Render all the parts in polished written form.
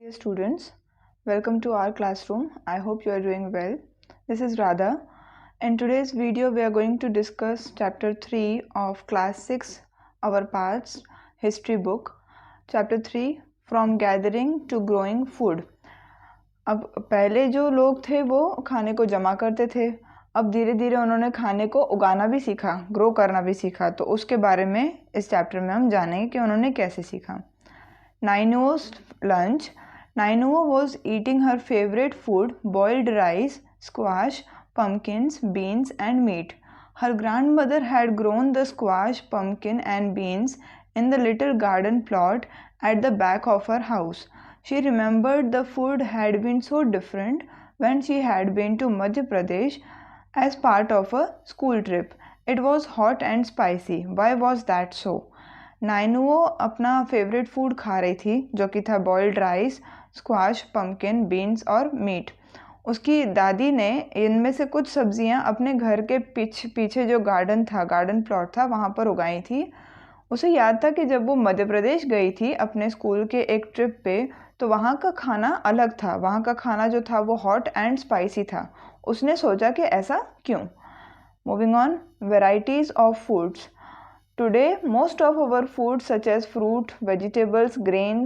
Dear students, welcome to our classroom. I hope you are doing well. This is Radha. In today's video, we are going to discuss chapter 3 of class 6, our parts, history book. Chapter 3, From Gathering to Growing Food. अब पहले जो लोग थे वो खाने को जमा करते थे, अब धीरे धीरे उन्होंने खाने को उगाना भी सीखा, ग्रो करना भी सीखा। तो उसके बारे में इस चैप्टर में हम जानेंगे कि उन्होंने कैसे सीखा। Nainuo's lunch. Nainuo was eating her favorite food, boiled rice, squash, pumpkins, beans and meat. Her grandmother had grown the squash, pumpkin and beans in the little garden plot at the back of her house. She remembered the food had been so different when she had been to Madhya Pradesh as part of a school trip. It was hot and spicy. Why was that so? नाइनुओ अपना favourite food खा रही थी जो कि था boiled rice, squash, pumpkin, beans और meet. उसकी दादी ने इनमें से कुछ सब्जियां अपने घर के पीछे जो गार्डन प्लॉट था वहाँ पर उगाई थी। उसे याद था कि जब वो मध्य प्रदेश गई थी अपने स्कूल के एक ट्रिप पे तो वहाँ का खाना अलग था, वहाँ का खाना जो था वो हॉट एंड स्पाइसी था। उसने सोचा कि ऐसा क्यों। Moving on, varieties of foods. Today, most of our food such as fruit, vegetables, grain,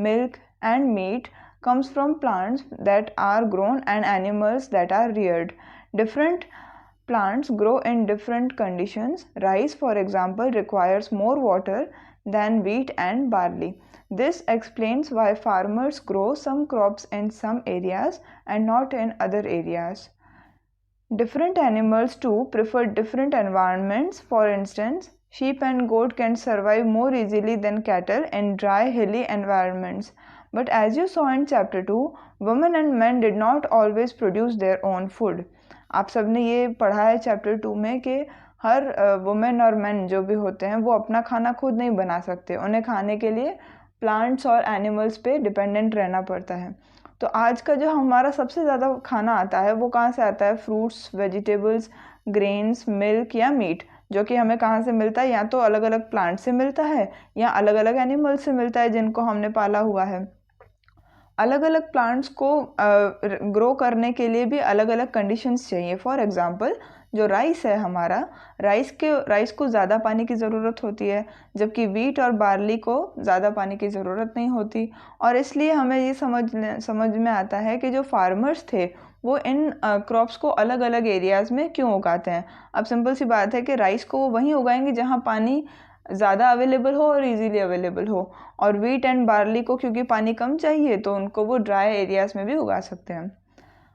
milk and meat comes from plants that are grown and animals that are reared. Different plants grow in different conditions. Rice, for example, requires more water than wheat and barley. This explains why farmers grow some crops in some areas and not in other areas. Different animals too prefer different environments. For instance, sheep and goat can survive more easily than cattle in dry, hilly environments. But as you saw in chapter 2, women and men did not always produce their own food. आप सबने ये पढ़ा है chapter 2 में कि हर women और man जो भी होते हैं वो अपना खाना खुद नहीं बना सकते, उन्हें खाने के लिए प्लांट्स और एनिमल्स पे डिपेंडेंट रहना पड़ता है। तो आज का जो हमारा सबसे ज़्यादा खाना आता है वो कहाँ से आता है? फ्रूट्स, वेजिटेबल्स, ग्रेन्स, मिल्क या मीट, जो कि हमें कहाँ से मिलता है? या तो अलग अलग प्लांट से मिलता है या अलग अलग एनिमल से मिलता है जिनको हमने पाला हुआ है। अलग अलग प्लांट्स को ग्रो करने के लिए भी अलग अलग कंडीशंस चाहिए। फॉर एग्जांपल, जो राइस है हमारा, राइस को ज़्यादा पानी की ज़रूरत होती है, जबकि वीट और बार्ली को ज़्यादा पानी की ज़रूरत नहीं होती। और इसलिए हमें ये समझ में आता है कि जो फार्मर्स थे वो इन क्रॉप्स को अलग अलग एरियाज़ में क्यों उगाते हैं। अब सिंपल सी बात है कि राइस को वो वहीं उगाएंगे जहाँ पानी ज़्यादा अवेलेबल हो और इजीली अवेलेबल हो, और वीट एंड बार्ली को क्योंकि पानी कम चाहिए तो उनको वो ड्राई एरियाज़ में भी उगा सकते हैं।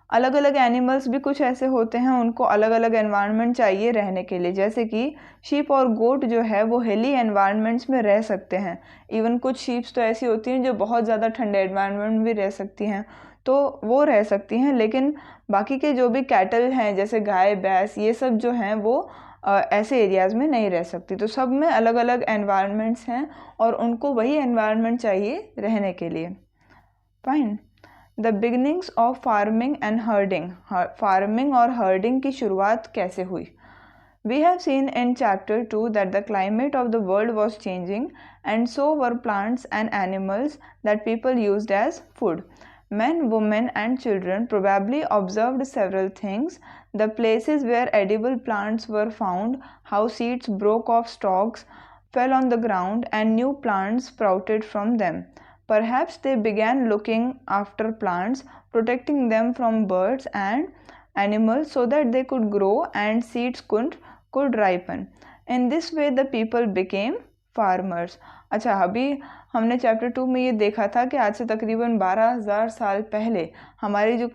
अलग अलग एनिमल्स भी कुछ ऐसे होते हैं, उनको अलग अलग एनवायरनमेंट चाहिए रहने के लिए, जैसे कि शीप और गोट जो है वो हिली एनवायरनमेंट्स में रह सकते हैं। इवन कुछ शीप्स तो ऐसी होती हैं जो बहुत ज़्यादा ठंडे एनवायरनमेंट में भी रह सकती हैं, तो वो रह सकती हैं। लेकिन बाकी के जो भी कैटल हैं जैसे गाय, भैंस, ये सब जो हैं वो ऐसे एरियाज़ में नहीं रह सकती। तो सब में अलग अलग एनवायरनमेंट्स हैं और उनको वही एनवायरनमेंट चाहिए रहने के लिए। Fine. The beginnings of farming and herding. Farming और हर्डिंग की शुरुआत कैसे हुई? We have seen in chapter 2 that the climate of the world was changing and so were plants and animals that people used as food. Men, women and children probably observed several things: the places where edible plants were found, how seeds broke off stalks, fell on the ground and new plants sprouted from them. Perhaps they began looking after plants, protecting them from birds and animals so that they could grow and seeds could ripen. In this way the people became farmers. अच्छा, अभी हमने chapter 2 में ये देखा था कि आज से तकरीबन 12,000 साल पहले हमारी जो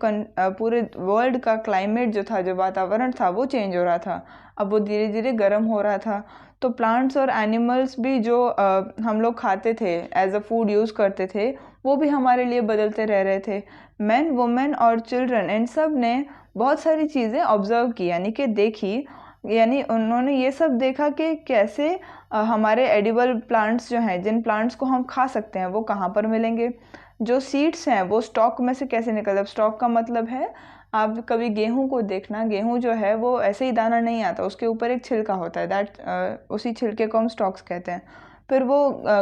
पूरे वर्ल्ड का क्लाइमेट जो था, जो वातावरण था, वो चेंज हो रहा था। अब वो धीरे धीरे गर्म हो रहा था, तो प्लांट्स और एनिमल्स भी जो हम लोग खाते थे, एज अ फूड यूज़ करते थे, वो भी हमारे लिए बदलते रह रहे थे। मैन, वुमेन और चिल्ड्रन, इन सब ने बहुत सारी चीज़ें ऑब्जर्व की, यानी कि देखी, यानी उन्होंने ये सब देखा कि कैसे हमारे एडिबल प्लांट्स जो हैं, जिन प्लांट्स को हम खा सकते हैं, वो कहाँ पर मिलेंगे। जो सीड्स हैं वो स्टॉक में से कैसे निकल, अब स्टॉक का मतलब है, आप कभी गेहूं को देखना, गेहूं जो है वो ऐसे ही दाना नहीं आता, उसके ऊपर एक छिलका होता है, उसी छिलके को हम स्टॉक्स कहते हैं। फिर वो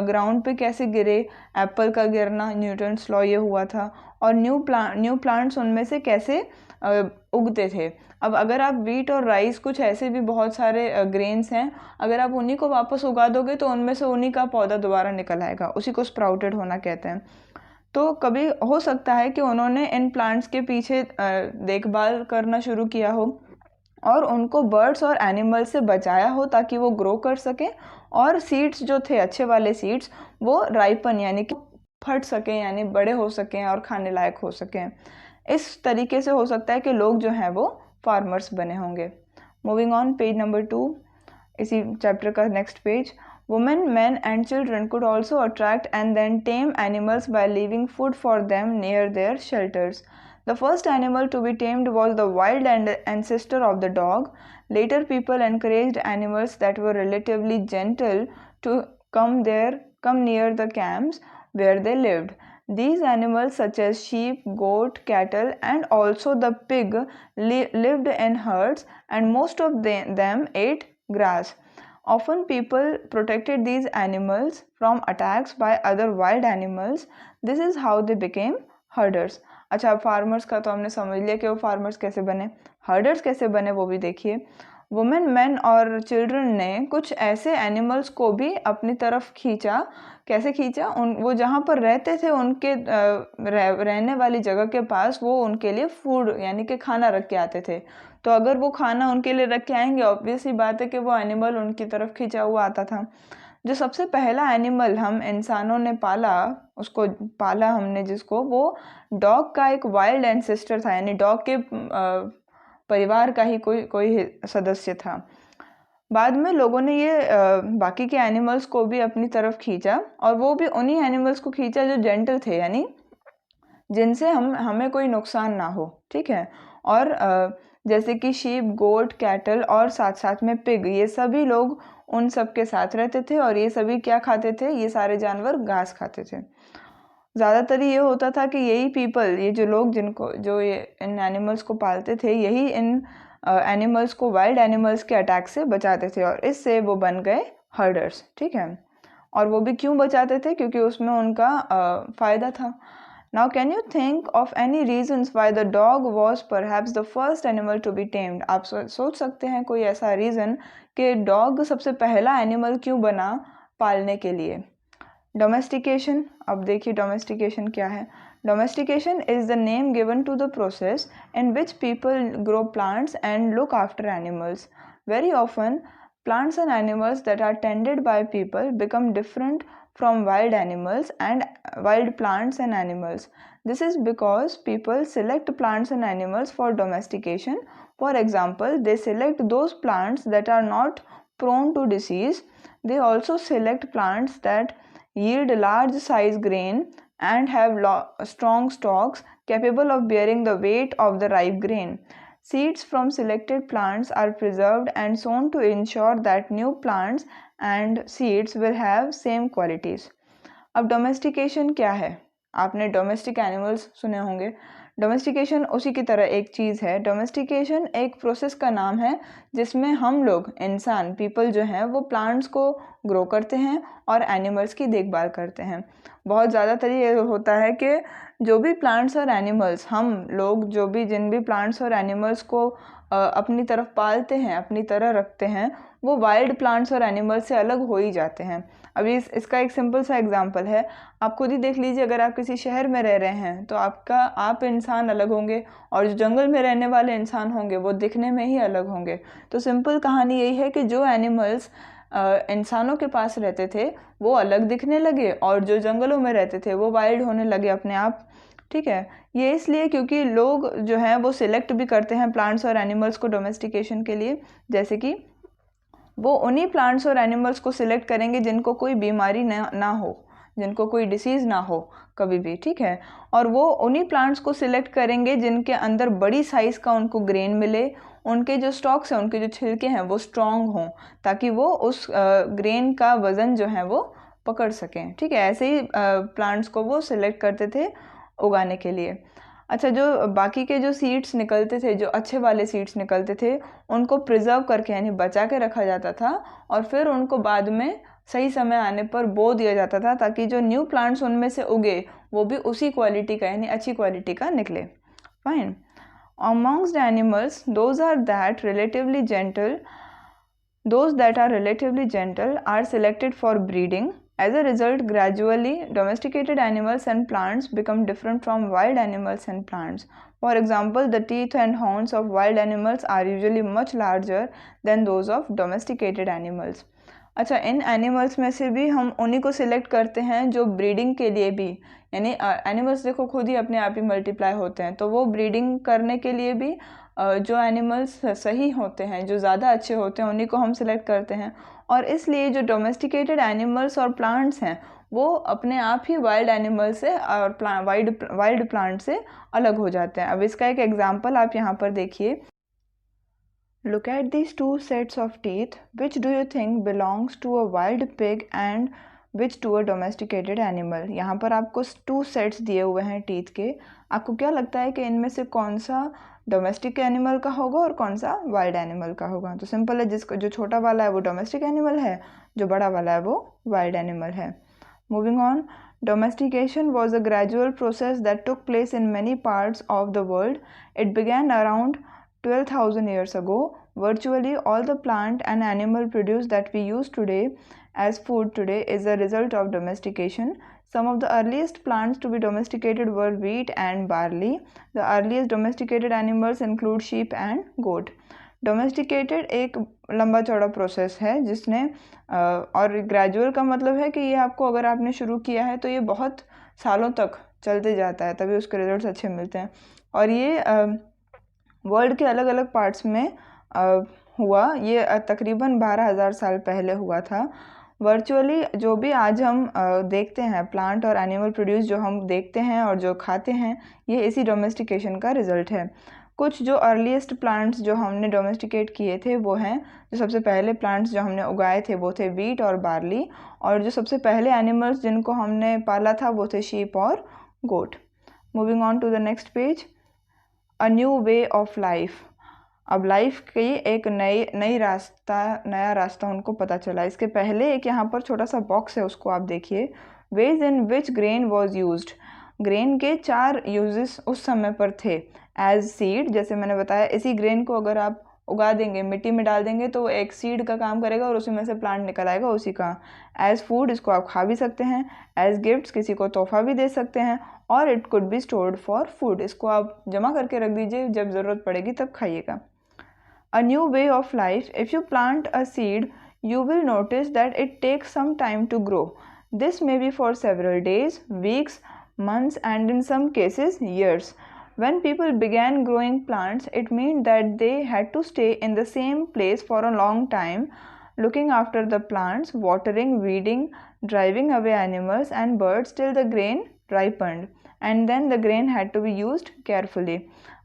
ग्राउंड पे कैसे गिरे, एप्पल का गिरना, न्यूटन्स लॉ ये हुआ था, और न्यू प्लांट्स उनमें से कैसे उगते थे। अब अगर आप वीट और राइस, कुछ ऐसे भी बहुत सारे ग्रेन्स हैं, अगर आप उन्हीं को वापस उगा दोगे तो उनमें से उन्हीं का पौधा दोबारा निकल आएगा, उसी को स्प्राउटेड होना कहते हैं। तो कभी हो सकता है कि उन्होंने इन प्लांट्स के पीछे देखभाल करना शुरू किया हो और उनको बर्ड्स और एनिमल्स से बचाया हो ताकि वो ग्रो कर सकें, और सीड्स जो थे अच्छे वाले सीड्स वो राइपन यानी कि फट सकें, यानी बड़े हो सकें और खाने लायक हो सकें। इस तरीके से हो सकता है कि लोग जो हैं वो फार्मर्स बने होंगे। मूविंग ऑन, पेज नंबर 2, इसी चैप्टर का next page. Women, men and children could also attract and then tame animals by leaving food for them near their shelters. The first animal to be tamed was the wild ancestor of the dog. Later, people encouraged animals that were relatively gentle to come near the camps where they lived. These animals, such as sheep, goat, cattle, and also the pig, lived in herds, and most of them ate grass. Often people protected these animals from attacks by other wild animals. This is how they became herders. अच्छा, farmers का तो हमने समझ लिया कि वो farmers कैसे बने, हर्डर्स कैसे बने वो भी देखिए। वुमेन, मैन और चिल्ड्रन ने कुछ ऐसे एनिमल्स को भी अपनी तरफ खींचा। कैसे खींचा? वो जहाँ पर रहते थे उनके रहने वाली जगह के पास वो उनके लिए फूड यानी कि खाना रख के आते थे। तो अगर वो खाना उनके लिए रख के आएंगे, ऑब्वियस ही बात है कि वो एनिमल उनकी तरफ खींचा हुआ आता था। जो सबसे पहला एनिमल हम इंसानों ने पाला, उसको पाला हमने जिसको, वो डॉग का एक वाइल्ड एंसेस्टर था, यानी डॉग के परिवार का ही कोई सदस्य था। बाद में लोगों ने ये बाकी के एनिमल्स को भी अपनी तरफ खींचा, और वो भी उन्हीं एनिमल्स को खींचा जो जेंटल थे, यानी जिनसे हमें कोई नुकसान ना हो, ठीक है। और जैसे कि शीप, गोट, कैटल और साथ साथ में पिग, ये सभी लोग उन सब के साथ रहते थे, और ये सभी क्या खाते थे? ये सारे जानवर घास खाते थे। ज़्यादातर ये होता था कि यही पीपल, ये जो लोग जो ये इन एनिमल्स को पालते थे, यही इन एनिमल्स को वाइल्ड एनिमल्स के अटैक से बचाते थे, और इससे वो बन गए हर्डर्स, ठीक है। और वो भी क्यों बचाते थे? क्योंकि उसमें उनका फ़ायदा था। Now, can you think of any reasons why the dog was perhaps the first animal to be tamed? आप सोच सकते हैं कोई ऐसा रीज़न कि डॉग सबसे पहला एनिमल क्यों बना पालने के लिए। डोमेस्टिकेशन, अब देखिए डोमेस्टिकेशन क्या है। Domestication is the name given to the process in which people grow plants and look after animals. Very often plants and animals that are tended by people become different from wild animals and wild plants and animals. This is because people select plants and animals for domestication. For example, they select those plants that are not prone to disease. They also select plants that yield large size grain and have strong stalks capable of bearing the weight of the ripe grain. Seeds from selected plants are preserved and sown to ensure that new plants and seeds will have same qualities. अब domestication क्या है? आपने domestic animals सुने होंगे। Domestication उसी की तरह एक चीज़ है। डोमेस्टिकेशन एक प्रोसेस का नाम है जिसमें हम लोग, इंसान, पीपल जो हैं, वो प्लांट्स को ग्रो करते हैं और एनिमल्स की देखभाल करते हैं। बहुत ज़्यादातर ये होता है कि जो भी प्लांट्स और एनिमल्स, हम लोग जिन भी प्लांट्स और एनिमल्स को अपनी तरफ पालते हैं, अपनी तरह रखते हैं, वो वाइल्ड प्लांट्स और एनिमल्स से अलग हो ही जाते हैं। अभी इसका एक सिंपल सा एग्जांपल है, आप खुद ही देख लीजिए। अगर आप किसी शहर में रह रहे हैं तो आप इंसान अलग होंगे, और जो जंगल में रहने वाले इंसान होंगे वो दिखने में ही अलग होंगे। तो सिंपल कहानी यही है कि जो एनिमल्स इंसानों के पास रहते थे वो अलग दिखने लगे, और जो जंगलों में रहते थे वो वाइल्ड होने लगे अपने आप, ठीक है। ये इसलिए क्योंकि लोग जो हैं वो सिलेक्ट भी करते हैं प्लांट्स और एनिमल्स को डोमेस्टिकेशन के लिए। जैसे कि वो उन्हीं प्लांट्स और एनिमल्स को सिलेक्ट करेंगे जिनको कोई बीमारी ना हो, जिनको कोई डिसीज़ ना हो कभी भी, ठीक है। और वो उन्हीं प्लांट्स को सिलेक्ट करेंगे जिनके अंदर बड़ी साइज़ का उनको ग्रेन मिले, उनके जो स्टॉक्स हैं, उनके जो छिलके हैं वो स्ट्रॉन्ग हों, ताकि वो उस ग्रेन का वज़न जो है वो पकड़ सकें, ठीक है। ऐसे ही प्लांट्स को वो सिलेक्ट करते थे उगाने के लिए। अच्छा, जो बाकी के जो सीड्स निकलते थे, जो अच्छे वाले सीड्स निकलते थे, उनको प्रिजर्व करके यानी बचा के रखा जाता था, और फिर उनको बाद में सही समय आने पर बो दिया जाता था, ताकि जो न्यू प्लांट्स उनमें से उगे वो भी उसी क्वालिटी का यानी अच्छी क्वालिटी का निकले। Fine. Amongst animals, those that are relatively gentle are selected for breeding. As a result, gradually, domesticated animals and plants become different from wild animals and plants. For example, the teeth and horns of wild animals are usually much larger than those of domesticated animals. अच्छा, इन animals में से भी हम उन्हीं को select करते हैं जो ब्रीडिंग के लिए भी, यानी एनिमल्स देखो खुद ही अपने आप ही मल्टीप्लाई होते हैं, तो वो ब्रीडिंग करने के लिए भी जो एनिमल्स सही होते हैं, जो ज़्यादा अच्छे होते हैं, उन्हीं को हम सिलेक्ट करते हैं। और इसलिए जो डोमेस्टिकेटेड एनिमल्स और प्लांट्स हैं वो अपने आप ही वाइल्ड एनिमल से और वाइल्ड प्लांट से अलग हो जाते हैं। अब इसका एक एग्जांपल आप यहाँ पर देखिए। Look at these two sets of teeth. Which do you think belongs to a wild pig and which to a domesticated animal? यहाँ पर आपको 2 सेट्स दिए हुए हैं टीथ के। आपको क्या लगता है कि इनमें से कौन सा डोमेस्टिक एनिमल का होगा और कौन सा वाइल्ड एनिमल का होगा? तो सिंपल है, जिसको जो छोटा वाला है वो डोमेस्टिक एनिमल है, जो बड़ा वाला है वो वाइल्ड एनिमल है। Moving on, domestication was a gradual process that took place in many parts of the world. It began around 12,000 years ago. Virtually all the plant and animal produce that we use today as food today is a result of domestication. Some of the earliest plants to be domesticated were wheat and barley. The earliest domesticated animals include sheep and goat. Domesticated एक लंबा चौड़ा process है जिसने और gradual का मतलब है कि ये आपको, अगर आपने शुरू किया है तो ये बहुत सालों तक चलते जाता है, तभी उसके रिजल्ट्स अच्छे मिलते हैं। और ये वर्ल्ड के अलग अलग पार्ट्स में हुआ। ये तकरीबन 12,000 साल पहले हुआ था। वर्चुअली जो भी आज हम देखते हैं प्लांट और एनिमल प्रोड्यूस जो हम देखते हैं और जो खाते हैं, ये इसी डोमेस्टिकेशन का रिजल्ट है। कुछ जो अर्लीस्ट प्लांट्स जो हमने डोमेस्टिकेट किए थे वो हैं, जो सबसे पहले प्लांट्स जो हमने उगाए थे वो थे वीट और बार्ली, और जो सबसे पहले एनिमल्स जिनको हमने पाला था वो थे शीप और goat. Moving on to the next page. A new way of life. अब लाइफ की एक नया रास्ता उनको पता चला। इसके पहले एक यहाँ पर छोटा सा बॉक्स है, उसको आप देखिए। Ways in which grain was used. Grain के 4 यूजेस उस समय पर थे। एज सीड, जैसे मैंने बताया, इसी ग्रेन को अगर आप उगा देंगे, मिट्टी में डाल देंगे तो वो एक सीड का काम करेगा और उसी में से प्लांट निकल आएगा उसी का। एज फूड, इसको आप खा भी सकते हैं। एज गिफ्ट्स, किसी को तोहफा भी दे सकते हैं। और it could be stored for food, इसको आप जमा करके रख दीजिए, जब ज़रूरत पड़ेगी तब खाइएगा। A new way of life. If you plant a seed, you will notice that it takes some time to grow. This may be for several days, weeks, months, and in some cases, years. When people began growing plants, it meant that they had to stay in the same place for a long time, looking after the plants, watering, weeding, driving away animals and birds till the grain ripened. And then the grain had to be used carefully.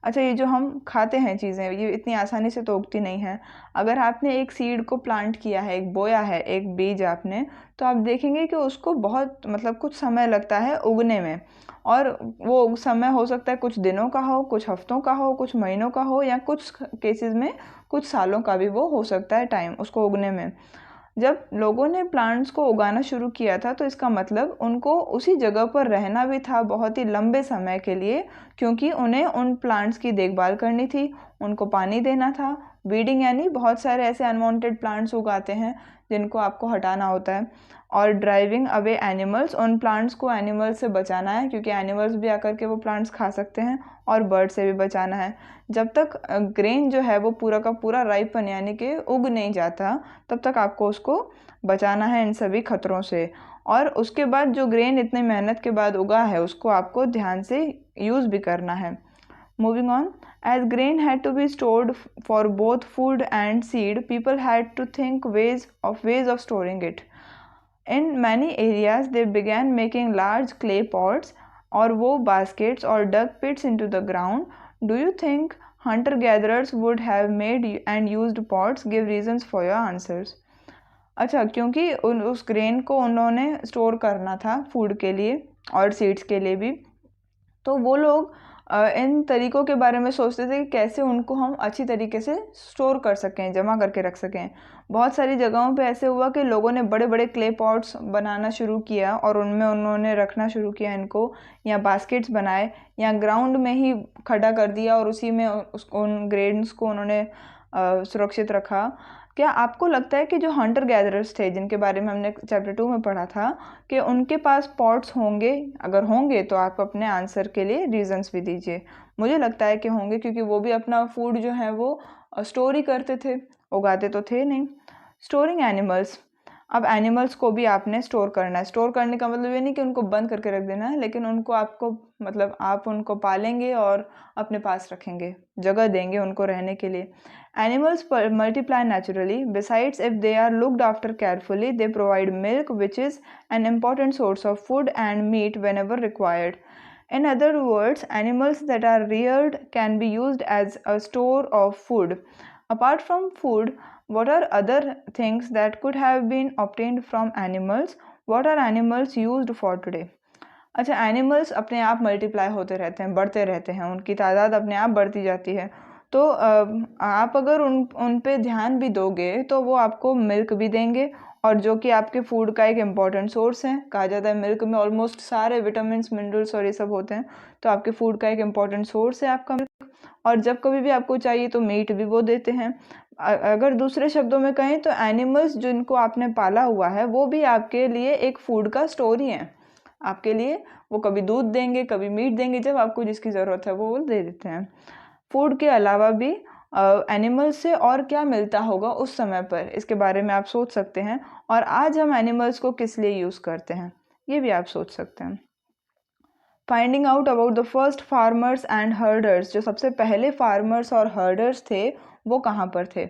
अच्छा, ये जो हम खाते हैं चीज़ें, ये इतनी आसानी से तो उगती नहीं है। अगर आपने एक सीड को प्लांट किया है, एक बोया है, एक बीज आपने, तो आप देखेंगे कि उसको बहुत कुछ समय लगता है उगने में। और वो समय हो सकता है कुछ दिनों का हो, कुछ हफ्तों का हो, कुछ महीनों का हो, या कुछ केसेस में कुछ सालों का भी वो हो सकता है टाइम उसको उगने में। जब लोगों ने प्लांट्स को उगाना शुरू किया था तो इसका मतलब उनको उसी जगह पर रहना भी था बहुत ही लंबे समय के लिए, क्योंकि उन्हें उन प्लांट्स की देखभाल करनी थी, उनको पानी देना था। वीडिंग यानी बहुत सारे ऐसे अनवांटेड प्लांट्स उगाते हैं जिनको आपको हटाना होता है। और ड्राइविंग अवे एनिमल्स, उन प्लांट्स को एनिमल्स से बचाना है, क्योंकि एनिमल्स भी आकर के वो प्लांट्स खा सकते हैं। और बर्ड से भी बचाना है। जब तक ग्रेन जो है वो पूरा का पूरा राइपन यानी कि उग नहीं जाता, तब तक आपको उसको बचाना है इन सभी खतरों से। और उसके बाद जो ग्रेन इतनी मेहनत के बाद उगा है उसको आपको ध्यान से यूज़ भी करना है। Moving on, as grain had to be stored for both food and seed, people had to think ways of storing it. In many areas, they began making large clay pots or wove baskets or dug pits into the ground. Do you think hunter-gatherers would have made and used pots? Give reasons for your answers. अच्छा, क्योंकि उस grain को उन्होंने store करना था food के लिए और सीड्स के लिए भी, तो वो लोग इन तरीक़ों के बारे में सोचते थे कि कैसे उनको हम अच्छी तरीके से स्टोर कर सकें, जमा करके रख सकें। बहुत सारी जगहों पे ऐसे हुआ कि लोगों ने बड़े बड़े क्ले पॉट्स बनाना शुरू किया और उनमें उन्होंने रखना शुरू किया इनको, या बास्केट्स बनाए, या ग्राउंड में ही खड़ा कर दिया और उसी में उसको उन ग्रेन्स को उन्होंने सुरक्षित रखा। क्या आपको लगता है कि जो हंटर गैदरर्स थे, जिनके बारे में हमने चैप्टर 2 में पढ़ा था, कि उनके पास पॉट्स होंगे? अगर होंगे तो आप अपने आंसर के लिए रीजंस भी दीजिए। मुझे लगता है कि होंगे, क्योंकि वो भी अपना फूड जो है वो स्टोर ही करते थे, उगाते तो थे नहीं। स्टोरिंग एनिमल्स, अब एनिमल्स को भी आपने स्टोर करना है। स्टोर करने का मतलब ये नहीं कि उनको बंद करके रख देना है, लेकिन उनको आपको मतलब आप उनको पालेंगे और अपने पास रखेंगे, जगह देंगे उनको रहने के लिए। Animals multiply naturally. Besides, if they are looked after carefully, they provide milk, which is an important source of food, and meat whenever required. In other words, animals that are reared can be used as a store of food. Apart from food, what are other things that could have been obtained from animals? What are animals used for today? अच्छा, animals अपने आप multiply होते रहते हैं, बढ़ते रहते हैं, उनकी तादाद अपने आप बढ़ती जाती है। तो आप अगर उन पे ध्यान भी दोगे तो वो आपको मिल्क भी देंगे, और जो कि आपके फूड का एक इम्पॉर्टेंट सोर्स है। कहा जाता है मिल्क में ऑलमोस्ट सारे विटामिन्स, मिनरल्स और ये सब होते हैं, तो आपके फूड का एक इम्पॉर्टेंट सोर्स है आपका मिल्क। और जब कभी भी आपको चाहिए तो मीट भी वो देते हैं। अगर दूसरे शब्दों में कहें तो एनिमल्स जिनको आपने पाला हुआ है वो भी आपके लिए एक फूड का स्टोर ही है। आपके लिए वो कभी दूध देंगे, कभी मीट देंगे, जब आपको जिसकी ज़रूरत है वो दे देते हैं। फूड के अलावा भी एनिमल्स से और क्या मिलता होगा उस समय पर, इसके बारे में आप सोच सकते हैं। और आज हम एनिमल्स को किस लिए यूज़ करते हैं, ये भी आप सोच सकते हैं। Finding out about the first farmers and herders, जो सबसे पहले फार्मर्स और हर्डर्स थे वो कहाँ पर थे?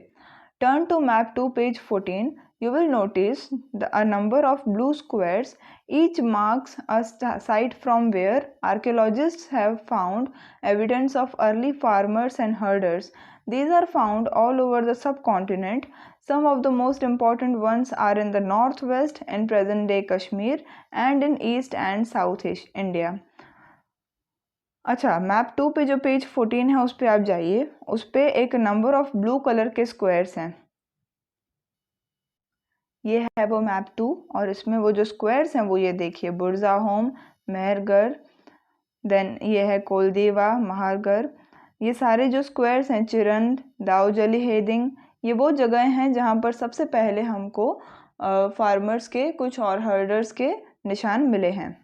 Turn to map 2 page 14. You will notice a number of blue squares. Each marks a site from where archaeologists have found evidence of early farmers and herders. These are found all over the subcontinent. Some of the most important ones are in the northwest in present-day Kashmir and in east and south India. अच्छा, map 2 पे जो page 14 है उस पर आप जाइए। उस पर एक नंबर ऑफ ब्लू कलर के स्क्वायर्स हैं। ये है वो मैप 2, और इसमें वो जो स्क्वायर्स हैं वो ये देखिए, बुरज़ाहोम, मेहरगढ़, देन ये है कोलदेवा, महारगढ़। ये सारे जो स्क्वायर्स हैं, चिरंद, दाऊजली हेदिंग, ये वो जगह हैं जहाँ पर सबसे पहले हमको फार्मर्स के कुछ और हर्डर्स के निशान मिले हैं।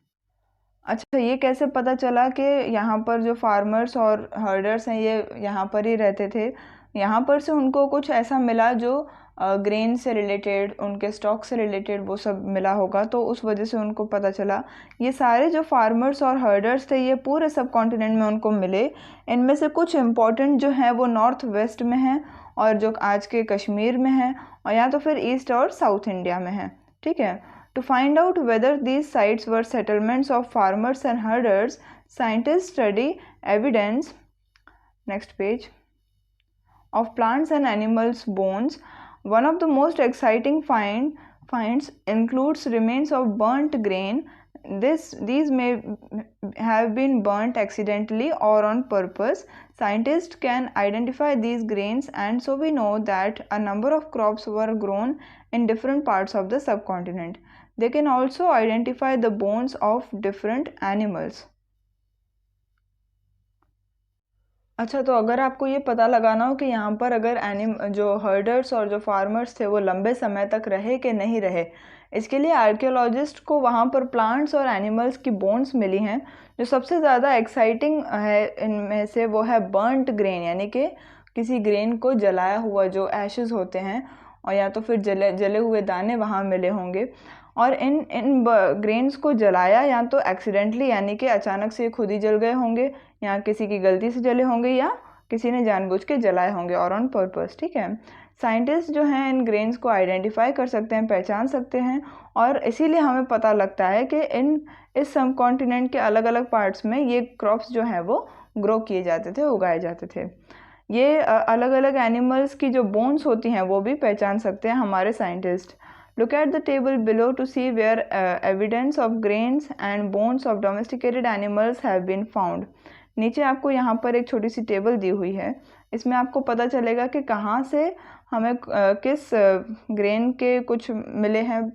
अच्छा, ये कैसे पता चला कि यहाँ पर जो फार्मर्स और हर्डर्स हैं ये यहाँ पर ही रहते थे? यहाँ पर से उनको कुछ ऐसा मिला जो ग्रेन से रिलेटेड, उनके स्टॉक से रिलेटेड वो सब मिला होगा, तो उस वजह से उनको पता चला। ये सारे जो फार्मर्स और हर्डर्स थे ये पूरे सब कॉन्टिनेंट में उनको मिले। इनमें से कुछ इम्पॉर्टेंट जो हैं वो नॉर्थ वेस्ट में हैं, और जो आज के कश्मीर में हैं, और या तो फिर ईस्ट और साउथ इंडिया में हैं। ठीक है। To find out whether these sites were settlements of farmers and herders, scientists study evidence, next page, of plants and animals' bones. One of the most exciting finds includes remains of burnt grain. These may have been burnt accidentally or on purpose. Scientists can identify these grains, and so we know that a number of crops were grown in different parts of the subcontinent. They can also identify the bones of different animals. अच्छा, तो अगर आपको ये पता लगाना हो कि यहाँ पर अगर जो हर्डर्स और जो फार्मर्स थे वो लंबे समय तक रहे कि नहीं रहे, इसके लिए आर्कियोलॉजिस्ट को वहाँ पर प्लांट्स और एनिमल्स की बोन्स मिली हैं। जो सबसे ज़्यादा एक्साइटिंग है इनमें से वो है बर्नट ग्रेन, यानी कि किसी ग्रेन को जलाया हुआ, जो एशेस होते हैं, और या तो फिर जले हुए दाने वहाँ मिले होंगे। और इन ग्रेन्स को जलाया या तो एक्सीडेंटली, यानी कि अचानक से खुद ही जल गए होंगे, या किसी की गलती से जले होंगे, या किसी ने जानबूझ के जलाए होंगे, और ऑन पर्पस। ठीक है। साइंटिस्ट जो हैं इन ग्रेन्स को आइडेंटिफाई कर सकते हैं, पहचान सकते हैं, और इसीलिए हमें पता लगता है कि इस सब कॉन्टिनेंट के अलग अलग पार्ट्स में ये क्रॉप्स जो हैं वो ग्रो किए जाते थे, उगाए जाते थे। ये अलग अलग एनिमल्स की जो बोन्स होती हैं वो भी पहचान सकते हैं हमारे scientist. Look at the table below to see where evidence of grains and bones of domesticated animals have been found. नीचे आपको यहाँ पर एक छोटी सी टेबल दी हुई है, इसमें आपको पता चलेगा कि कहाँ से हमें किस ग्रेन के कुछ मिले हैं,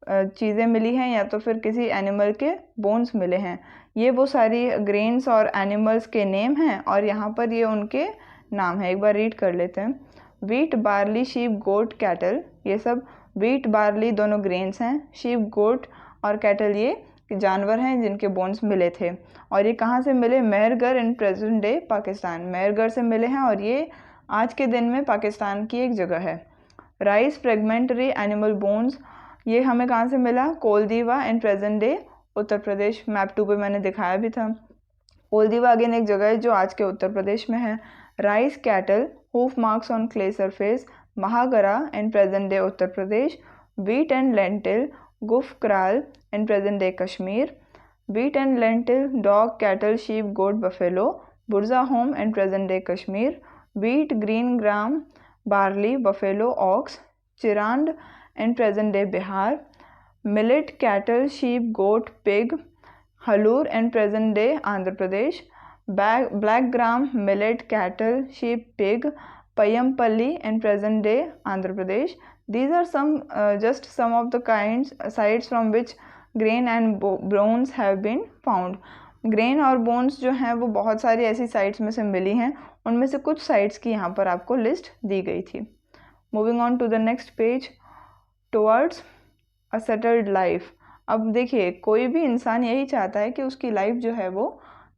चीज़ें मिली हैं, या तो फिर किसी एनिमल के बोन्स मिले हैं। ये वो सारी ग्रेन्स और एनिमल्स के नेम हैं और यहाँ पर ये उनके नाम है। एक बार रीड कर लेते हैं। वीट, बार्ली, शीप, गोट, कैटल, ये सब वीट बार्ली दोनों ग्रेन्स हैं, शीप, गोट और कैटल ये जानवर हैं जिनके बोन्स मिले थे। और ये कहाँ से मिले? मेहरगढ़ इन प्रेजेंट डे पाकिस्तान, मेहरगढ़ से मिले हैं और ये आज के दिन में पाकिस्तान की एक जगह है। राइस, फ्रेगमेंटरी एनिमल बोन्स, ये हमें कहाँ से मिला? Koldihwa in present day Uttar Pradesh, map 2 पे मैंने दिखाया भी था। कोलदीवा अगेन एक जगह है जो आज के उत्तर प्रदेश में है। Rice, cattle, hoof marks on clay surface, Mahagara in present day Uttar Pradesh. Wheat and lentil, Gufkral in present day Kashmir. Wheat and lentil, dog, cattle, sheep, goat, buffalo, Burzahom in present day Kashmir. Wheat, green gram, barley, buffalo, ox, Chirand in present day Bihar. Millet, cattle, sheep, goat, pig, halur in present day Andhra Pradesh. Black gram, millet, cattle, sheep, pig, payampalli in present day Andhra Pradesh. These are just some of the sites from which grain and bones have been found. Grain और bones जो हैं वो बहुत सारी ऐसी sites में से मिली हैं, उनमें से कुछ साइट्स की यहाँ पर आपको लिस्ट दी गई थी। Moving on to the next page, towards a settled life. अब देखिए, कोई भी इंसान यही चाहता है कि उसकी लाइफ जो है वो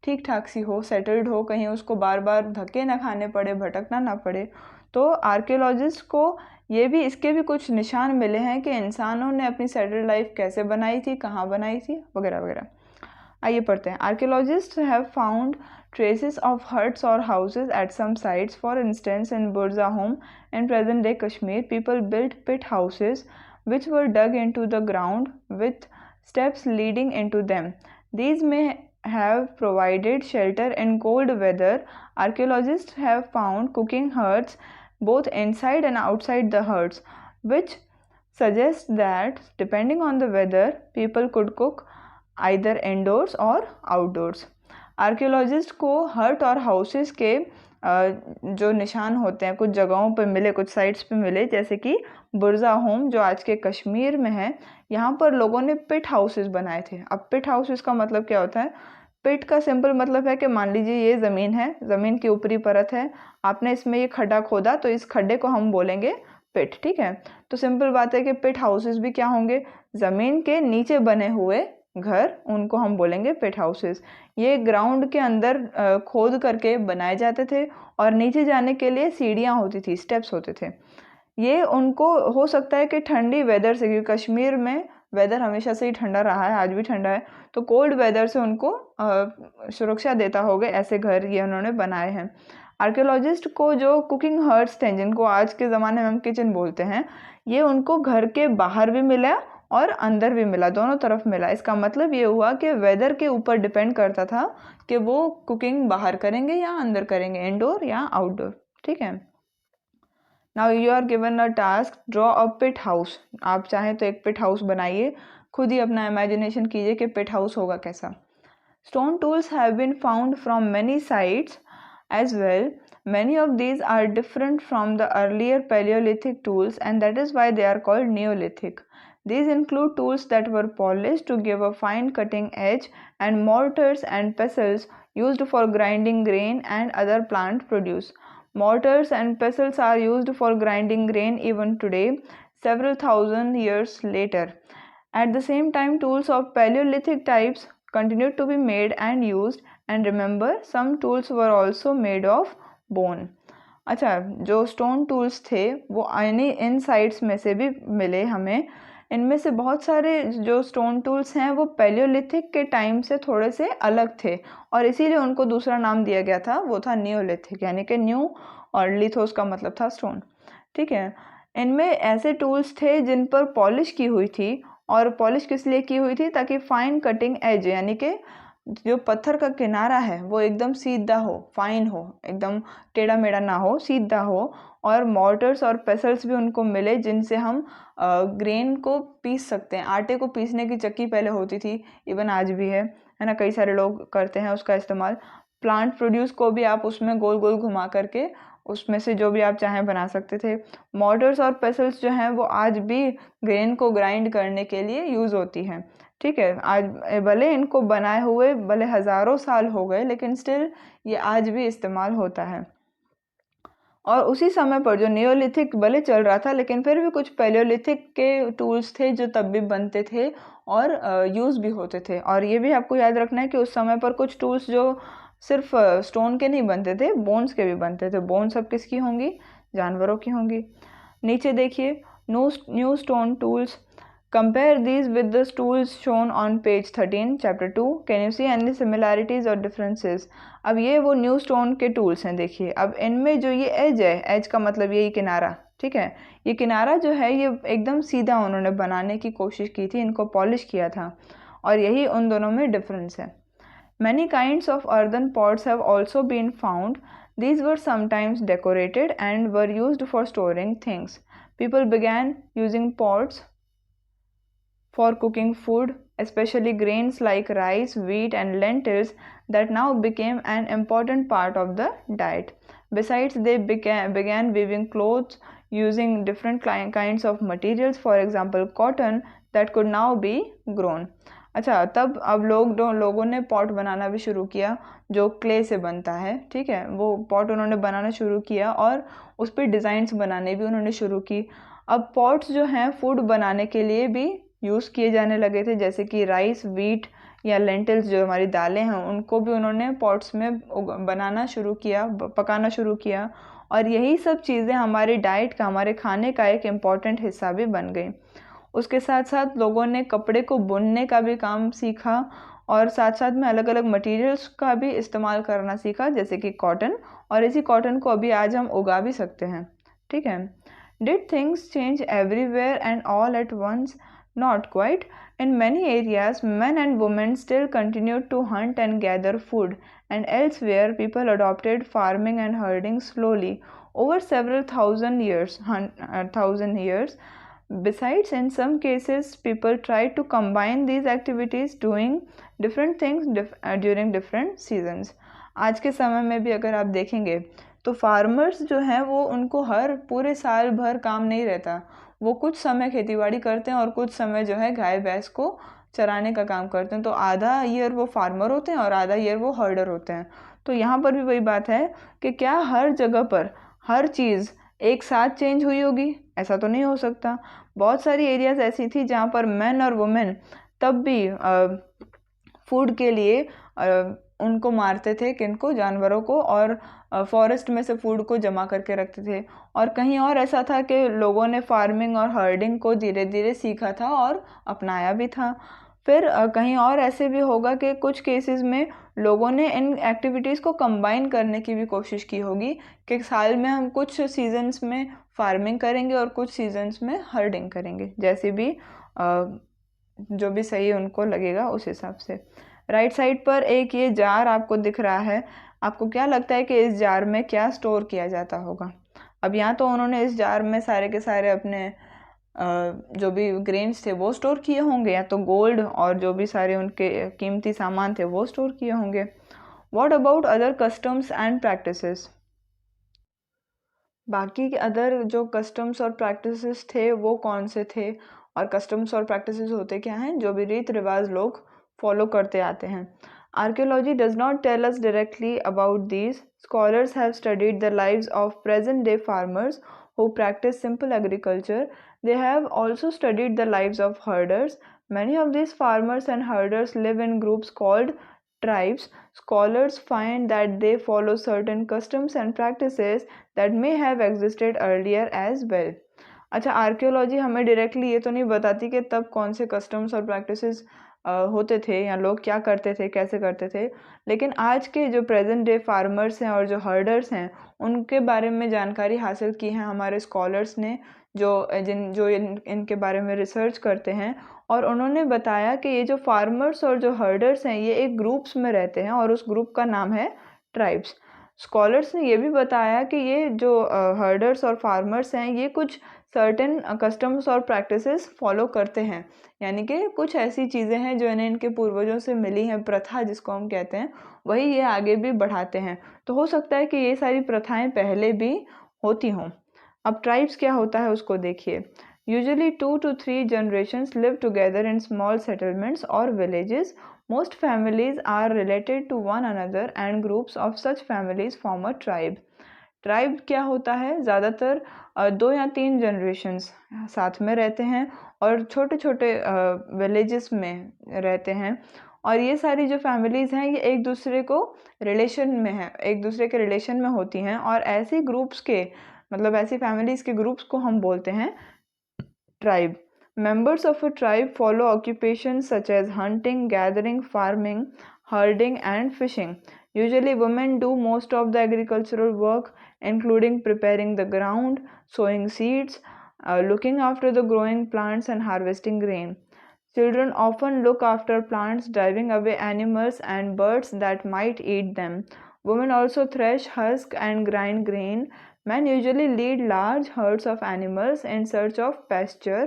ठीक ठाक सी हो, सेटल्ड हो, कहीं उसको बार बार धक्के ना खाने पड़े, भटकना ना पड़े। तो आर्कियोलॉजिस्ट को ये भी इसके भी कुछ निशान मिले हैं कि इंसानों ने अपनी सेटल्ड लाइफ कैसे बनाई थी, कहाँ बनाई थी, वगैरह वगैरह। आइए पढ़ते हैं। Archaeologist have found traces of huts or houses at some sites. For instance, in Burzahom in present day Kashmir, people built pit houses which were dug into the ground with steps leading into them. These may have provided shelter in cold weather. Archaeologists have found cooking huts both inside and outside the huts, which suggests that depending on the weather, people could cook either indoors or outdoors. Archaeologist को हट और houses के जो निशान होते हैं कुछ जगहों पर मिले, कुछ साइट्स पे मिले, जैसे कि बुर्जा होम जो आज के कश्मीर में है। यहाँ पर लोगों ने पिट हाउसेस बनाए थे। अब पिट हाउसेस का मतलब क्या होता है? पिट का सिंपल मतलब है कि मान लीजिए ये ज़मीन है, ज़मीन की ऊपरी परत है, आपने इसमें ये खड्डा खोदा तो इस खड्डे को हम बोलेंगे पिट, ठीक है। तो सिंपल बात है कि पिट हाउसेस भी क्या होंगे? ज़मीन के नीचे बने हुए घर, उनको हम बोलेंगे पिट हाउसेस। ये ग्राउंड के अंदर खोद करके बनाए जाते थे और नीचे जाने के लिए सीढ़ियाँ होती थी, स्टेप्स होते थे। ये उनको हो सकता है कि ठंडी वेदर से, क्योंकि कश्मीर में वेदर हमेशा से ही ठंडा रहा है, आज भी ठंडा है, तो कोल्ड वेदर से उनको सुरक्षा देता होगा, ऐसे घर ये उन्होंने बनाए हैं। आर्कियोलॉजिस्ट को जो कुकिंग हर्ट्स थे, जिनको आज के ज़माने में हम किचन बोलते हैं, ये उनको घर के बाहर भी मिला और अंदर भी मिला, दोनों तरफ मिला। इसका मतलब ये हुआ कि वेदर के ऊपर डिपेंड करता था कि वो कुकिंग बाहर करेंगे या अंदर करेंगे, इंडोर या आउटडोर, ठीक है। Now you are given a task, draw a pit house. आप चाहें तो एक पिट हाउस बनाइए, खुद ही अपना इमेजिनेशन कीजिए कि पिट हाउस होगा कैसा। Stone tools have been found from many sites as well. Many of these are different from the earlier Paleolithic tools, and that is why they are called Neolithic. These include tools that were polished to give a fine cutting edge, and mortars and pestles used for grinding grain and other plant produce. Mortars and pestles are used for grinding grain even today, several thousand years later. At the same time, tools of Paleolithic types continued to be made and used, and remember, some tools were also made of bone. अच्छा, जो stone tools थे वो इन sites में से भी मिले हमें। इनमें से बहुत सारे जो स्टोन टूल्स हैं वो पैलियोलिथिक के टाइम से थोड़े से अलग थे और इसीलिए उनको दूसरा नाम दिया गया था, वो था नियोलिथिक, यानी कि न्यू और लिथोस का मतलब था स्टोन, ठीक है। इनमें ऐसे टूल्स थे जिन पर पॉलिश की हुई थी, और पॉलिश किस लिए की हुई थी? ताकि फाइन कटिंग एज, यानी कि जो पत्थर का किनारा है वो एकदम सीधा हो, फाइन हो, एकदम टेढ़ा मेढ़ा ना हो, सीधा हो। और मॉर्टर्स और पेसल्स भी उनको मिले जिनसे हम ग्रेन को पीस सकते हैं। आटे को पीसने की चक्की पहले होती थी, इवन आज भी है ना, कई सारे लोग करते हैं उसका इस्तेमाल। प्लांट प्रोड्यूस को भी आप उसमें गोल गोल घुमा करके उसमें से जो भी आप चाहें बना सकते थे। मोटर्स और पेसल्स जो हैं वो आज भी ग्रेन को ग्राइंड करने के लिए यूज़ होती हैं। ठीक है, आज भले इनको बनाए हुए भले हज़ारों साल हो गए, लेकिन स्टिल ये आज भी इस्तेमाल होता है। और उसी समय पर जो नियोलिथिक भले चल रहा था, लेकिन फिर भी कुछ पैलियोलिथिक के टूल्स थे जो तब भी बनते थे और यूज़ भी होते थे। और ये भी आपको याद रखना है कि उस समय पर कुछ टूल्स जो सिर्फ स्टोन के नहीं बनते थे, बोन्स के भी बनते थे। बोन्स सब किसकी होंगी? जानवरों की होंगी। नीचे देखिए, new stone tools. Compare these with the tools shown on page 13, chapter 2. Can you see any similarities or differences? अब ये वो न्यू स्टोन के टूल्स हैं। देखिए, अब इनमें जो ये एज है, एज का मतलब यही किनारा, ठीक है, ये किनारा जो है ये एकदम सीधा उन्होंने बनाने की कोशिश की थी, इनको पॉलिश किया था, और यही उन दोनों में डिफरेंस है। Many kinds of earthen pots have also been found. These were sometimes decorated and were used for storing things. People began using pots for cooking food, especially grains like rice, wheat, and lentils, that now became an important part of the diet. Besides, they began weaving clothes using different kinds of materials, for example, cotton, that could now be grown. अच्छा, तब अब लोगों ने pot बनाना भी शुरू किया जो clay से बनता है। ठीक है, वो पॉट उन्होंने बनाना शुरू किया और उस पर डिज़ाइंस बनाने भी उन्होंने शुरू की। अब पॉट्स जो हैं फूड बनाने के लिए भी यूज़ किए जाने लगे थे, जैसे कि राइस, वीट या लेंटिल्स जो हमारी दालें हैं उनको भी उन्होंने पॉट्स में बनाना शुरू किया, पकाना शुरू किया, और यही सब चीज़ें हमारे डाइट का, हमारे खाने का एक इम्पॉर्टेंट हिस्सा भी बन गई। उसके साथ साथ लोगों ने कपड़े को बुनने का भी काम सीखा और साथ साथ में अलग अलग मटेरियल्स का भी इस्तेमाल करना सीखा, जैसे कि कॉटन, और इसी कॉटन को अभी आज हम उगा भी सकते हैं। ठीक है। Did things change everywhere and all at once? Not quite. In many areas, men and women still continued to hunt and gather food, and elsewhere, people adopted farming and herding slowly over several thousand years. Besides, in some cases, people tried to combine these activities, doing different things during different seasons. आज के समय में भी अगर आप देखेंगे तो farmers जो हैं वो उनको हर पूरे साल भर काम नहीं रहता। वो कुछ समय खेतीबाड़ी करते हैं और कुछ समय जो है गाय भैंस को चराने का काम करते हैं। तो आधा ईयर वो फार्मर होते हैं और आधा ईयर वो हर्डर होते हैं। तो यहाँ पर भी वही बात है कि क्या हर जगह पर हर चीज़ एक साथ चेंज हुई होगी? ऐसा तो नहीं हो सकता। बहुत सारी एरियाज ऐसी थी जहाँ पर मैन और वुमेन तब भी फूड के लिए उनको मारते थे, किनको? जानवरों को, और फॉरेस्ट में से फूड को जमा करके रखते थे। और कहीं और ऐसा था कि लोगों ने फार्मिंग और हर्डिंग को धीरे धीरे सीखा था और अपनाया भी था। फिर कहीं और ऐसे भी होगा कि कुछ केसेस में लोगों ने इन एक्टिविटीज़ को कंबाइन करने की भी कोशिश की होगी कि साल में हम कुछ सीजन्स में फार्मिंग करेंगे और कुछ सीजन्स में हर्डिंग करेंगे, जैसे भी जो भी सही उनको लगेगा उस हिसाब से। राइट साइड पर एक ये जार आपको दिख रहा है। आपको क्या लगता है कि इस जार में क्या स्टोर किया जाता होगा? अब यहाँ तो उन्होंने इस जार में सारे के सारे अपने जो भी ग्रेन्स थे वो स्टोर किए होंगे, या तो गोल्ड और जो भी सारे उनके कीमती सामान थे वो स्टोर किए होंगे। What about other customs and practices? बाकी के अदर जो कस्टम्स और प्रैक्टिसेस थे वो कौन से थे, और कस्टम्स और प्रैक्टिसेस होते क्या हैं? जो भी रीत रिवाज लोग फॉलो करते आते हैं। Archaeology does not tell us directly about these. Scholars have studied the lives of present-day farmers who practice simple agriculture. They have also studied the lives of herders. Many of these farmers and herders live in groups called tribes. Scholars find that they follow certain customs and practices that may have existed earlier as well. अच्छा, archaeology हमें directly ये तो नहीं बताती कि तब कौन से कस्टम्स और प्रैक्टिसेस होते थे या लोग क्या करते थे, कैसे करते थे, लेकिन आज के जो प्रेजेंट डे फार्मर्स हैं और जो हर्डर्स हैं उनके बारे में जानकारी हासिल की है हमारे स्कॉलर्स ने, जो इनके बारे में रिसर्च करते हैं। और उन्होंने बताया कि ये जो फार्मर्स और जो हर्डर्स हैं ये एक ग्रुप्स में रहते हैं और उस ग्रुप का नाम है ट्राइब्स। स्कॉलर्स ने ये भी बताया कि ये जो हर्डर्स और फार्मर्स हैं ये कुछ सर्टेन कस्टम्स और प्रैक्टिसेस फॉलो करते हैं, यानी कि कुछ ऐसी चीज़ें हैं जो इन्हें इनके पूर्वजों से मिली हैं, प्रथा जिसको हम कहते हैं, वही ये आगे भी बढ़ाते हैं। तो हो सकता है कि ये सारी प्रथाएं पहले भी होती हों। अब ट्राइब्स क्या होता है उसको देखिए। Usually 2 to 3 generations live together in small settlements or villages. Most families are related to one another and groups of such families form a tribe. Tribe क्या होता है, ज़्यादातर 2 या 3 जनरेशन्स साथ में रहते हैं और छोटे छोटे विलेजेस में रहते हैं, और ये सारी जो फैमिलीज़ हैं ये एक दूसरे को रिलेशन में हैं, एक दूसरे के रिलेशन में होती हैं, और ऐसी ग्रुप्स के मतलब ऐसी फैमिलीज़ के ग्रुप्स को हम बोलते हैं tribe. Members of a tribe follow occupations such as hunting, gathering, farming, herding, and fishing. Usually, women do most of the agricultural work, including preparing the ground, sowing seeds, looking after the growing plants, and harvesting grain. Children often look after plants, driving away animals and birds that might eat them. Women also thresh, husk, and grind grain. Men usually lead large herds of animals in search of pasture.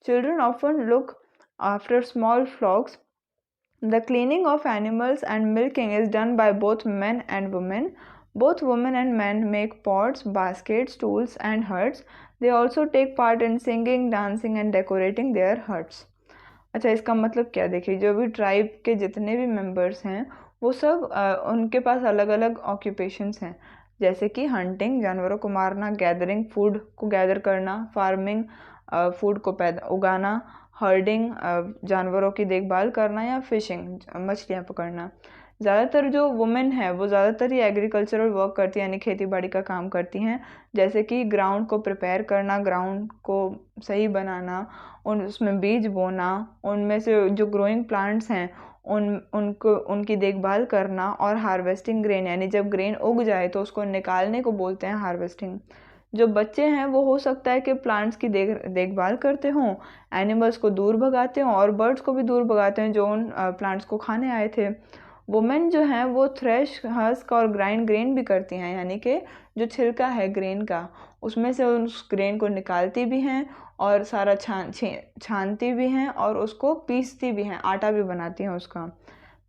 Children often look after small flocks. The cleaning of animals and milking is done by both men and women. Both women and men make pots, baskets, tools, and huts. They also take part in singing, dancing, and decorating their huts. अच्छा, इसका मतलब क्या देखिए, जो भी tribe के जितने भी मेंबर्स हैं वो सब उनके पास अलग अलग ऑक्यूपेशंस हैं, जैसे कि हंटिंग जानवरों को मारना, गैदरिंग फूड को गैदर करना, फार्मिंग फूड को उगाना, हर्डिंग जानवरों की देखभाल करना, या फिशिंग मछलियाँ पकड़ना। ज़्यादातर जो वुमेन है वो ज़्यादातर ही एग्रीकल्चरल वर्क करती हैं, यानी खेती बाड़ी का काम करती हैं, जैसे कि ग्राउंड को प्रिपेयर करना, ग्राउंड को सही बनाना, उसमें बीज बोना, उनमें से जो ग्रोइंग प्लांट्स हैं उनको उनकी देखभाल करना, और हार्वेस्टिंग ग्रेन, यानी जब ग्रेन उग जाए तो उसको निकालने को बोलते हैं हार्वेस्टिंग। जो बच्चे हैं वो हो सकता है कि प्लांट्स की देखभाल करते हों, एनिमल्स को दूर भगाते हों, और बर्ड्स को भी दूर भगाते हैं जो उन प्लांट्स को खाने आए थे। वुमेन जो हैं वो थ्रेश, हस्क और ग्राइंड ग्रेन भी करती हैं, यानी कि जो छिलका है ग्रेन का उसमें से उस ग्रेन को निकालती भी हैं और सारा छानती भी हैं और उसको पीसती भी हैं, आटा भी बनाती हैं उसका।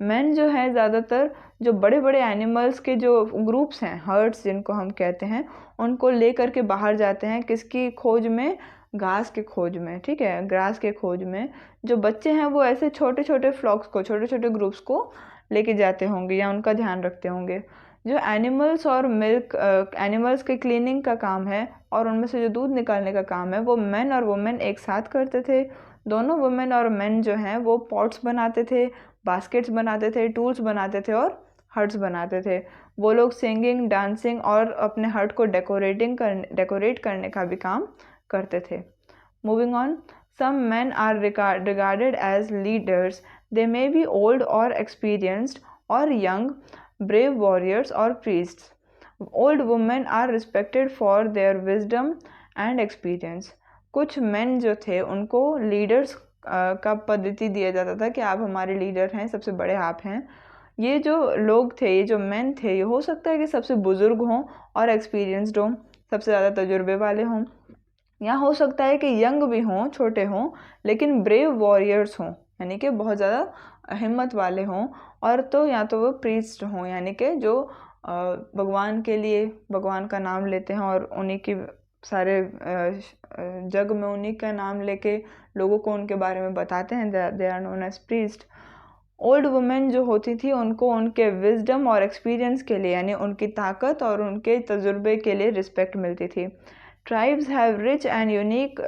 मैन जो है ज़्यादातर जो बड़े बड़े एनिमल्स के जो ग्रुप्स हैं, हर्ड्स जिनको हम कहते हैं, उनको ले करके बाहर जाते हैं, किसकी खोज में, घास के खोज में, ठीक है, ग्रास के खोज में। जो बच्चे हैं वो ऐसे छोटे छोटे फ्लॉक्स को, छोटे छोटे ग्रुप्स को लेके जाते होंगे या उनका ध्यान रखते होंगे। जो एनिमल्स और मिल्क एनिमल्स के क्लीनिंग का काम है और उनमें से जो दूध निकालने का काम है वो मेन और वुमेन एक साथ करते थे। दोनों वुमेन और मेन जो हैं वो पॉट्स बनाते थे, बास्केट्स बनाते थे, टूल्स बनाते थे और हट्स बनाते थे। वो लोग सिंगिंग, डांसिंग और अपने हट को डेकोरेट करने का भी काम करते थे। Moving on, some men are regarded as leaders. They may be old or experienced or young, brave warriors or priests. Old women are respected for their wisdom and experience. कुछ men जो थे उनको लीडर्स का पद्धति दिया जाता था कि आप हमारे लीडर हैं, सबसे बड़े आप हैं। ये जो लोग थे, ये जो मेन थे, ये हो सकता है कि सबसे बुजुर्ग हों और एक्सपीरियंसड हों, सबसे ज़्यादा तजुर्बे वाले हों, या हो सकता है कि यंग भी हों, छोटे हों, लेकिन ब्रेव वॉरियर्स हों, यानी कि बहुत ज़्यादा हिम्मत वाले हों, और तो या तो वो प्रीस्ट हों, यानी कि जो भगवान के लिए भगवान का नाम लेते हैं और उन्हीं की सारे जग में उन्हीं का नाम लेके लोगों को उनके बारे में बताते हैं। They are known as priest. Old women जो होती थी उनको उनके विजडम और एक्सपीरियंस के लिए, यानी उनकी ताकत और उनके तजुर्बे के लिए रिस्पेक्ट मिलती थी। Tribes have rich and unique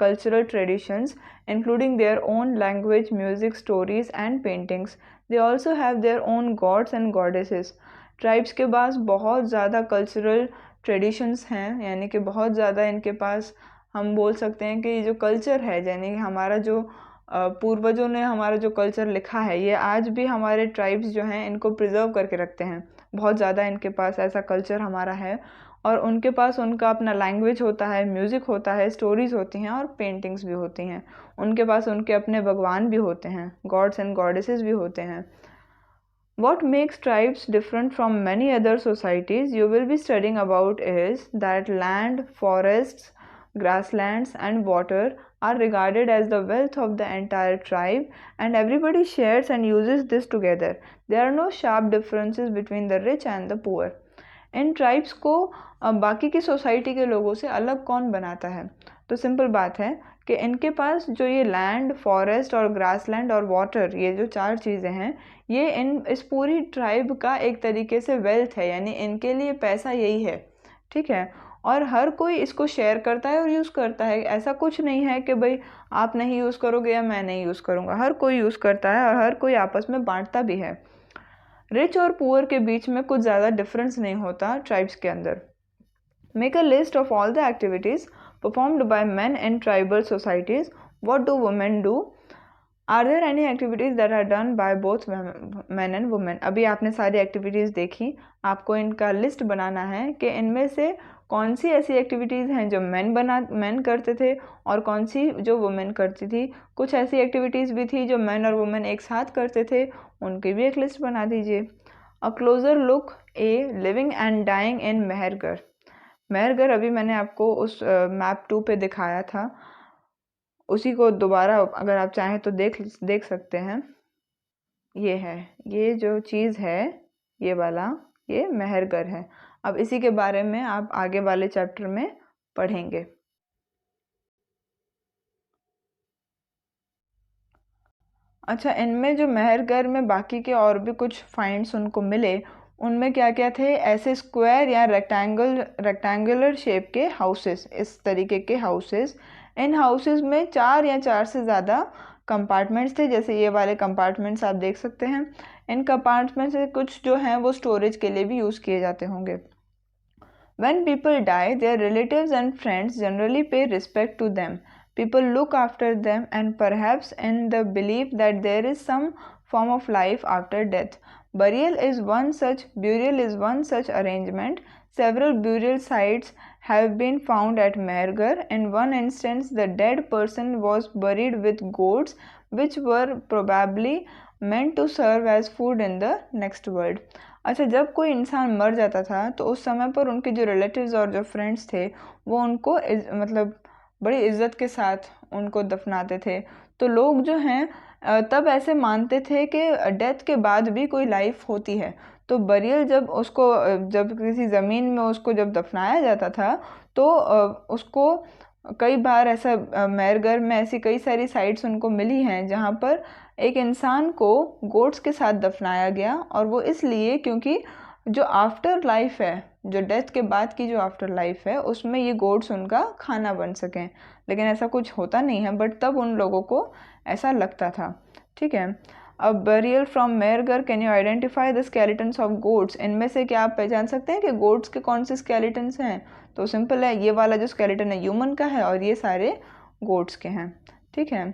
cultural traditions, including their own language, music, stories, and paintings. They also have their own gods and goddesses. Tribes के पास बहुत ज़्यादा cultural traditions हैं, यानी कि बहुत ज़्यादा इनके पास हम बोल सकते हैं कि जो कल्चर है, यानी हमारा जो पूर्वजों ने हमारा जो कल्चर लिखा है, ये आज भी हमारे ट्राइब्स जो हैं इनको प्रिजर्व करके रखते हैं। बहुत ज़्यादा इनके पास ऐसा कल्चर हमारा है, और उनके पास उनका अपना लैंग्वेज होता है, म्यूज़िक होता है, स्टोरीज़ होती हैं और पेंटिंग्स भी होती हैं। उनके पास उनके अपने भगवान भी होते हैं, गॉड्स एंड गॉडेसेस भी होते हैं। What makes tribes different from many other societies you will be studying about is that land, forests, grasslands and water are regarded as the wealth of the entire tribe and everybody shares and uses this together. There are no sharp differences between the rich and the poor. In tribes को बाकी की society के लोगों से अलग कौन बनाता है? तो सिंपल बात है कि इनके पास जो ये लैंड, फॉरेस्ट और ग्रासलैंड और वाटर, ये जो 4 चीज़ें हैं, ये इस पूरी ट्राइब का एक तरीके से वेल्थ है, यानी इनके लिए पैसा यही है, ठीक है। और हर कोई इसको शेयर करता है और यूज़ करता है। ऐसा कुछ नहीं है कि भाई आप नहीं यूज़ करोगे या मैं नहीं यूज़ करूँगा, हर कोई यूज़ करता है और हर कोई आपस में बांटता भी है। रिच और पुअर के बीच में कुछ ज़्यादा डिफरेंस नहीं होता ट्राइब्स के अंदर। Make a list of all the activities performed by men in tribal societies. What do women do? Are there any activities that are done by both men and women? अभी आपने सारी activities देखी, आपको इनका list बनाना है कि इनमें से कौन सी ऐसी एक्टिविटीज़ हैं जो मैन करते थे और कौन सी जो वुमेन करती थी। कुछ ऐसी एक्टिविटीज़ भी थी जो मैन और वुमेन एक साथ करते थे, उनकी भी एक लिस्ट बना दीजिए। A closer look a living and dying in Mehrgarh. Mehrgarh अभी मैंने आपको उस मैप 2 पे दिखाया था, उसी को दोबारा अगर आप चाहें तो देख सकते हैं। ये है, ये जो चीज़ है, ये वाला, ये मेहरगढ़ है। अब इसी के बारे में आप आगे वाले चैप्टर में पढ़ेंगे। अच्छा, इनमें जो मेहरगढ़ में बाकी के और भी कुछ फाइंड्स उनको मिले, उनमें क्या क्या थे? ऐसे स्क्वायर या रेक्टेंगुलर शेप के हाउसेस, इस तरीके के हाउसेस। इन हाउसेस में 4 या 4 से ज़्यादा कंपार्टमेंट्स थे, जैसे ये वाले कंपार्टमेंट्स आप देख सकते हैं। इन कंपार्टमेंट से कुछ जो हैं वो स्टोरेज के लिए भी यूज़ किए जाते होंगे। When people die, their relatives and friends generally pay respect to them. People look after them and perhaps in the belief that there is some form of life after death. Burial is one such arrangement. Several burial sites have been found at Mehrgarh. In one instance, the dead person was buried with goats, which were probably meant to serve as food in the next world. अच्छा, जब कोई इंसान मर जाता था तो उस समय पर उनके जो रिलेटिव्स और जो फ्रेंड्स थे वो उनको मतलब बड़ी इज्जत के साथ उनको दफनाते थे। तो लोग जो हैं तब ऐसे मानते थे कि डेथ के बाद भी कोई लाइफ होती है। तो बरियल जब किसी ज़मीन में उसको जब दफनाया जाता था तो उसको कई बार ऐसा मेहरगढ़ में ऐसी कई सारी साइट्स उनको मिली हैं जहाँ पर एक इंसान को गोट्स के साथ दफनाया गया, और वो इसलिए क्योंकि जो आफ्टर लाइफ है, जो डेथ के बाद की जो आफ्टर लाइफ है, उसमें ये गोट्स उनका खाना बन सकें। लेकिन ऐसा कुछ होता नहीं है, बट तब उन लोगों को ऐसा लगता था, ठीक है। अब burial from Mehrgarh, can you identify the skeletons of goats? इनमें से क्या आप पहचान सकते हैं कि गोट्स के कौन से स्केलेटन्स हैं? तो सिंपल है, ये वाला जो स्केलेटन है ह्यूमन का है और ये सारे गोट्स के हैं, ठीक है।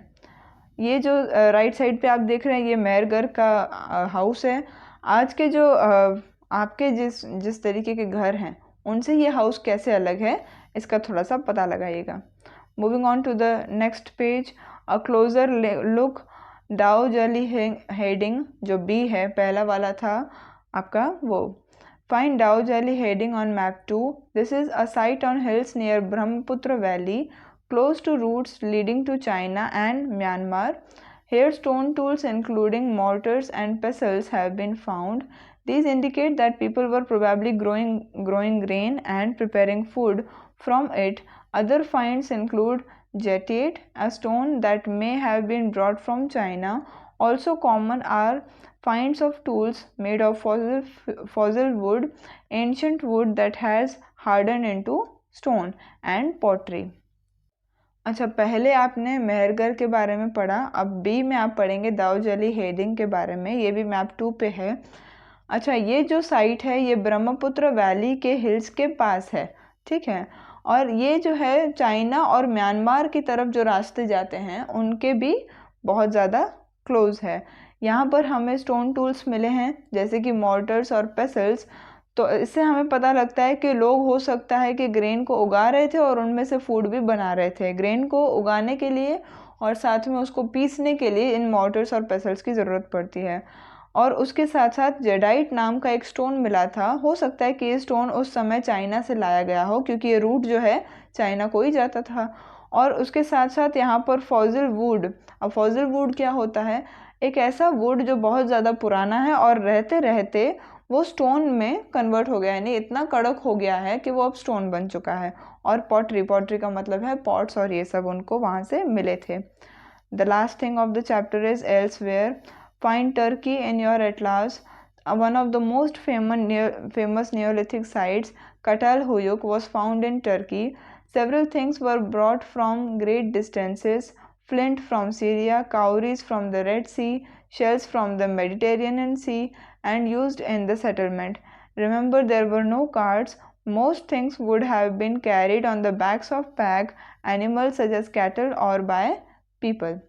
ये जो राइट साइड पे आप देख रहे हैं, ये मेहरगढ़ का हाउस है। आज के जो आपके जिस तरीके के घर हैं उनसे ये हाउस कैसे अलग है, इसका थोड़ा सा पता लगाइएगा। Moving on to the next page, a closer look Daojali Hading, जो बी है, पहला वाला था आपका वो। फाइंड डाओ जली heading on map 2. This is a site on hills near Brahmaputra valley close to routes leading to China and Myanmar. Here stone tools including mortars and pestles have been found. These indicate that people were probably growing grain and preparing food from it. Other finds include jatiate, a stone that may have been brought from China. Also common are finds of tools made of fossil wood, ancient wood that has hardened into stone, and pottery. अच्छा, पहले आपने मेहरगढ़ के बारे में पढ़ा, अब B में आप पढ़ेंगे दाऊ जली हेडिंग के बारे में। ये भी मैप 2 पे है। अच्छा, ये जो साइट है ये ब्रह्मपुत्र वैली के हिल्स के पास है, ठीक है। और ये जो है चाइना और म्यांमार की तरफ जो रास्ते जाते हैं उनके भी बहुत ज़्यादा क्लोज है। यहाँ पर हमें स्टोन टूल्स मिले हैं जैसे कि मॉर्टर्स और पेसल्स। तो इससे हमें पता लगता है कि लोग हो सकता है कि ग्रेन को उगा रहे थे और उनमें से फूड भी बना रहे थे। ग्रेन को उगाने के लिए और साथ में उसको पीसने के लिए इन मॉर्टर्स और पेसल्स की ज़रूरत पड़ती है। और उसके साथ साथ जेडाइट नाम का एक स्टोन मिला था। हो सकता है कि ये स्टोन उस समय चाइना से लाया गया हो, क्योंकि ये रूट जो है चाइना को ही जाता था। और उसके साथ साथ यहाँ पर फॉसिल वुड, अब फॉसिल वुड क्या होता है, एक ऐसा वुड जो बहुत ज़्यादा पुराना है और रहते रहते वो स्टोन में कन्वर्ट हो गया, यानी इतना कड़क हो गया है कि वो अब स्टोन बन चुका है। और पॉटरी, पॉटरी का मतलब है पॉट्स, और ये सब उनको वहाँ से मिले थे। The last thing of the chapter is elsewhere. Find Turkey in your atlas. One of the most famous Neolithic sites, Katal Huyuk, was found in Turkey. Several things were brought from great distances: flint from Syria, cowries from the Red Sea, shells from the Mediterranean Sea, and used in the settlement. Remember, there were no carts. Most things would have been carried on the backs of pack animals such as cattle or by people.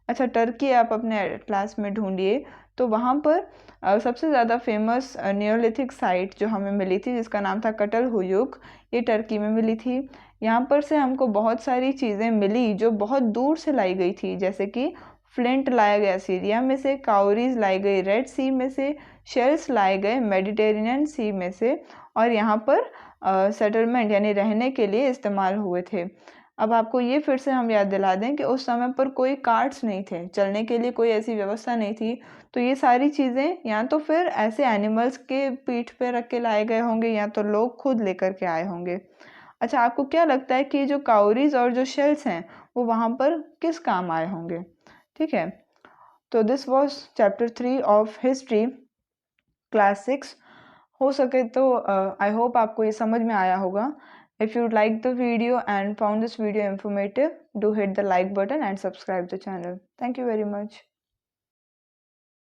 अच्छा, Turkey आप अपने class में ढूंढिए, तो वहाँ पर सबसे ज़्यादा फेमस नियोलिथिक साइट जो हमें मिली थी, जिसका नाम था कटल हुयुक, ये टर्की में मिली थी। यहाँ पर से हमको बहुत सारी चीज़ें मिली जो बहुत दूर से लाई गई थी, जैसे कि फ्लिंट लाया गया सीरिया में से, काउरीज लाई गई रेड सी में से, शेल्स लाए गए मेडिटेरेनियन सी में से, और यहाँ पर सेटलमेंट यानी रहने के लिए इस्तेमाल हुए थे। अब आपको ये फिर से हम याद दिला दें कि उस समय पर कोई कार्ट्स नहीं थे, चलने के लिए कोई ऐसी व्यवस्था नहीं थी, तो ये सारी चीज़ें या तो फिर ऐसे एनिमल्स के पीठ पे रख के लाए गए होंगे, या तो लोग खुद लेकर के आए होंगे। अच्छा, आपको क्या लगता है कि जो काउरीज और जो शेल्स हैं वो वहाँ पर किस काम आए होंगे? ठीक है, तो this was chapter 3 of history, class 6। हो सके तो आई होप आपको ये समझ में आया होगा। If you liked the video and found this video informative, do hit the like button and subscribe the channel. Thank you very much.